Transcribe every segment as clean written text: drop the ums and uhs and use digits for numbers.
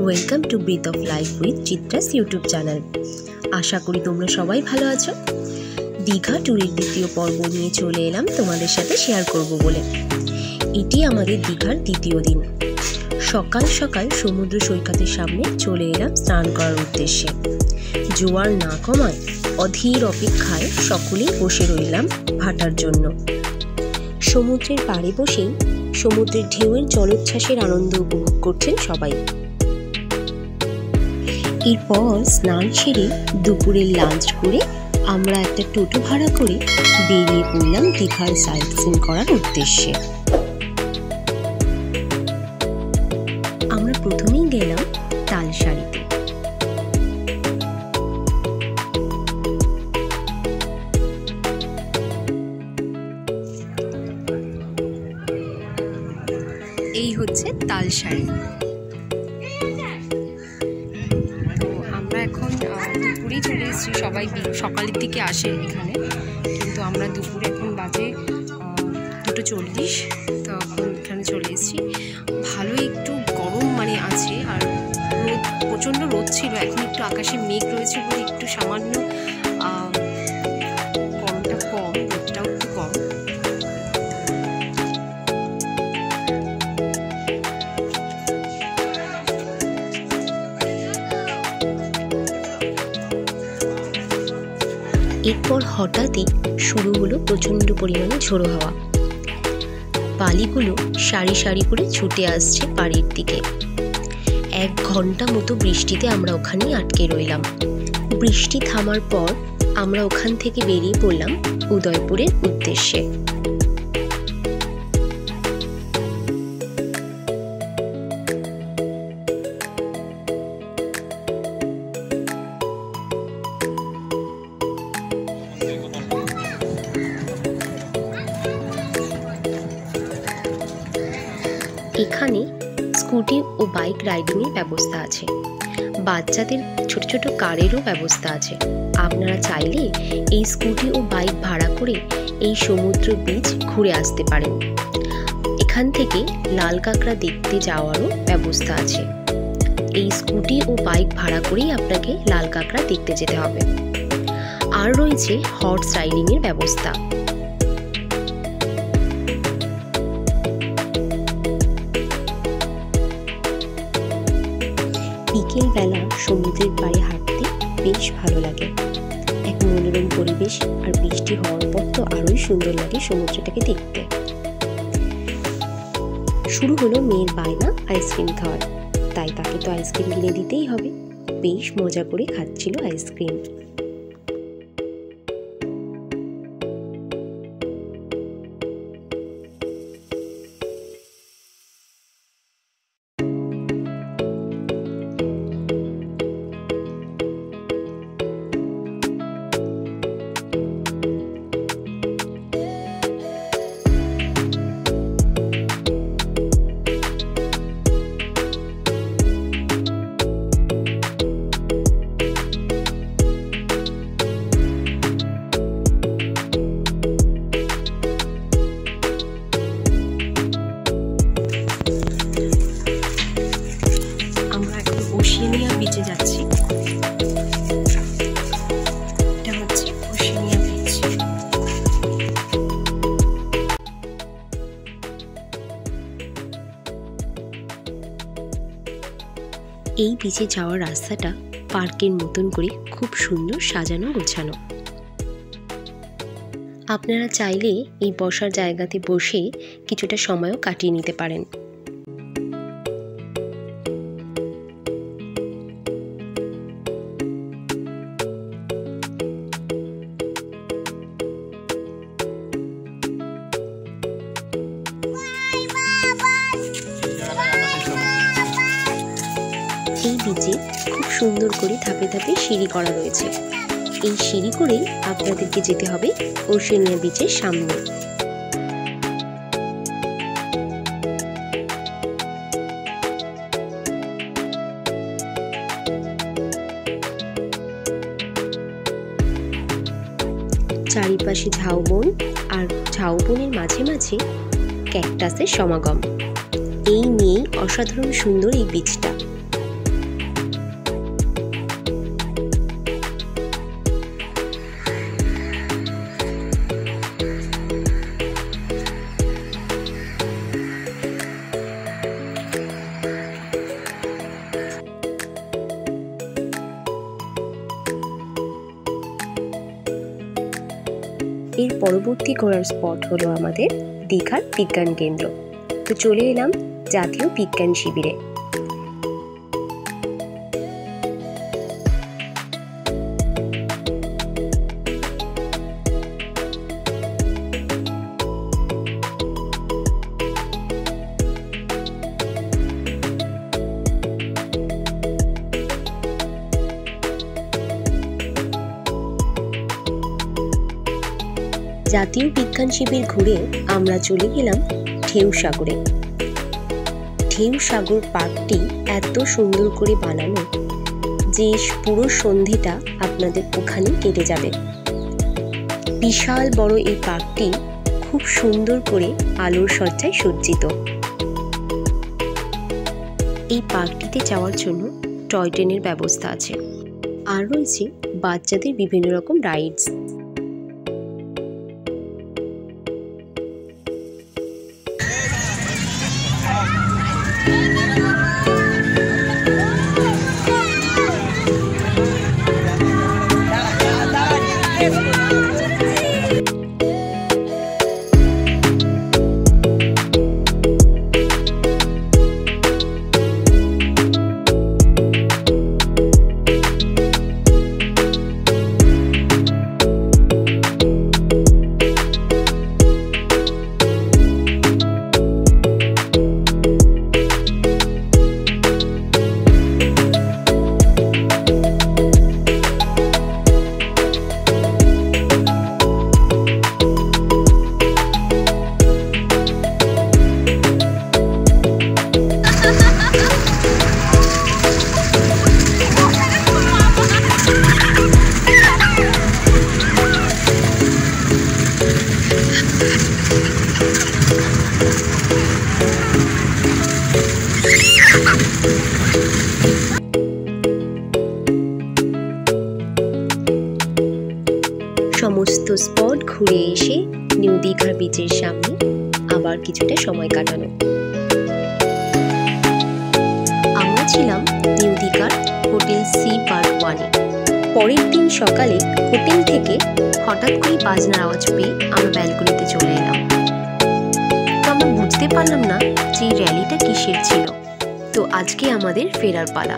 Welcome to breath of life with Chitra's YouTube channel. আশা করি তোমরা সবাই ভালো আছো। দীঘা ট্যুরের দ্বিতীয় পর্ব নিয়ে চলে এলাম তোমাদের সাথে শেয়ার করব বলে। এটি আমাদের দীঘার দ্বিতীয় দিন। সকাল সকাল সমুদ্র সৈকতের সামনে চলে এলাম স্নান করার উদ্দেশ্যে। জোয়ার না কমায় অধীর অপেক্ষায় সকলেই বসে রইলাম ভাটার জন্য। সমুদ্রের পাড়ে বসেই সমুদ্রের ঢেউয়ের জলোচ্ছ্বাসের আনন্দ উপভোগ করছেন সবাই। এরপর স্নান সেরে দুপুরের লাঞ্চ করে আমরা একটা টোটো ভাড়া করে বেরিয়ে পড়লাম দীঘার সাইট সিন করার উদ্দেশ্যে। আমরা প্রথমেই গেলাম তালসারিতে। এই হচ্ছে তালসারি। তো আমরা এখন দুপুরেই চলে এসেছি। সবাই সকালের দিকে আসে এখানে, কিন্তু আমরা দুপুরে এখন বাজে 2:40। তো এখন এখানে চলে এসেছি। ভালো একটু গরম আছে, আর রোদ, প্রচণ্ড রোদ ছিল। এখন একটু আকাশে মেঘ রয়েছে বলে একটু সামান্য গরমটা কম, রোদটাও একটু কম। এরপর হঠাৎই শুরু হলো প্রচণ্ড পরিমাণে ঝোড়ো হাওয়া। বালিগুলো সারি সারি করে ছুটে আসছে পাড়ের দিকে। 1 ঘন্টা মতো বৃষ্টিতে আমরা ওখানেই আটকে রইলাম। বৃষ্টি থামার পর আমরা ওখান থেকে বেরিয়ে পড়লাম উদয়পুরের উদ্দেশ্যে। এখানে স্কুটি ও বাইক রাইডিংয়ের ব্যবস্থা আছে। বাচ্চাদের ছোট ছোট কারেরও ব্যবস্থা আছে। আপনারা চাইলে এই স্কুটি ও বাইক ভাড়া করে এই সমুদ্র বীচ ঘুরে আসতে পারেন। এখান থেকে লাল কাঁকড়া দেখতে যাওয়ারও ব্যবস্থা আছে। এই স্কুটি ও বাইক ভাড়া করেই আপনাকে লাল কাঁকড়া দেখতে যেতে হবে। আর রয়েছে হর্স রাইডিংয়ের ব্যবস্থা। বিকেলবেলা সমুদ্রের পাড়ে হাঁটতে বেশ ভালো লাগে। এক মনোরম পরিবেশ, আর বৃষ্টি হওয়ার পর তো আরোই সুন্দর লাগে সমুদ্রটাকে দেখতে। শুরু হলো মেয়ের বায়না আইসক্রিম খাওয়ার, তাই তাকে তো আইসক্রিম কিনে দিতেই হবে। বেশ মজা করে খাচ্ছিল আইসক্রিম। বিচে যাচ্ছি। এটা হচ্ছে ওশেনিয়া বিচ। এই বিচে যাওয়ার রাস্তাটা পার্কের মতন করে খুব সুন্দর সাজানো গোছানো। আপনারা চাইলে এই বসার জায়গাতে বসে কিছুটা সময়ও কাটিয়ে নিতে পারেন। এই বিচে খুব সুন্দর করে ধাপে ধাপে সিঁড়ি করা রয়েছে। এই সিঁড়ি করেই আপনাদেরকে যেতে হবে ওশেনিয়া বিচের সামনে। চারিপাশে ঝাউবন, আর ঝাউবনের মাঝে মাঝে ক্যাকটাসের সমাগম। এই নিয়েই অসাধারণ সুন্দর এই বীচটা। এর পরবর্তী ঘোরার স্পট হলো আমাদের দীঘার বিজ্ঞান কেন্দ্র। তো চলে এলাম জাতীয় বিজ্ঞান শিবিরে। জাতীয় বিজ্ঞান শিবির ঘুরে আমরা চলে গেলাম ঢেউ সাগরে। ঢেউ সাগর পার্কটি এত সুন্দর করে বানানো যে পুরো সন্ধেটা আপনাদের ওখানে কেটে যাবে। বিশাল বড় এই পার্কটি খুব সুন্দর করে আলোর সজ্জায় সজ্জিত। এই পার্কটিতে যাওয়ার জন্য টয় ট্রেনের ব্যবস্থা আছে, আর রয়েছে বাচ্চাদের বিভিন্ন রকম রাইডস। সমস্ত স্পট ঘুরে এসে নিউ দীঘার বিচের সামনে আবার কিছুটা সময় কাটানো। আমরা ছিলাম নিউ দীঘার হোটেল সি পার্ক 1-এ। পরের দিন সকালে হোটেল থেকে হঠাৎ করে বাজনার আওয়াজ পেয়ে আমরা ব্যালকনিতে চলে এলাম। তো আমরা বুঝতে পারলাম না যে র্যালিটা কিসের ছিল। তো আজকে আমাদের ফেরার পালা।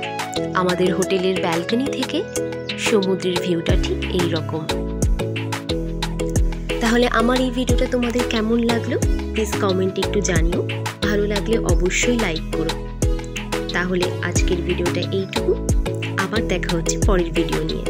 আমাদের হোটেলের ব্যালকনি থেকে সমুদ্রের ভিউটা ঠিক এই রকম। তাহলে আমার এই ভিডিওটা তোমাদের কেমন লাগলো প্লিজ কমেন্টে একটু জানিও। ভালো লাগলে অবশ্যই লাইক করো। তাহলে আজকের ভিডিওটা এইটুকু, আবার দেখা হচ্ছে পরের ভিডিও নিয়ে।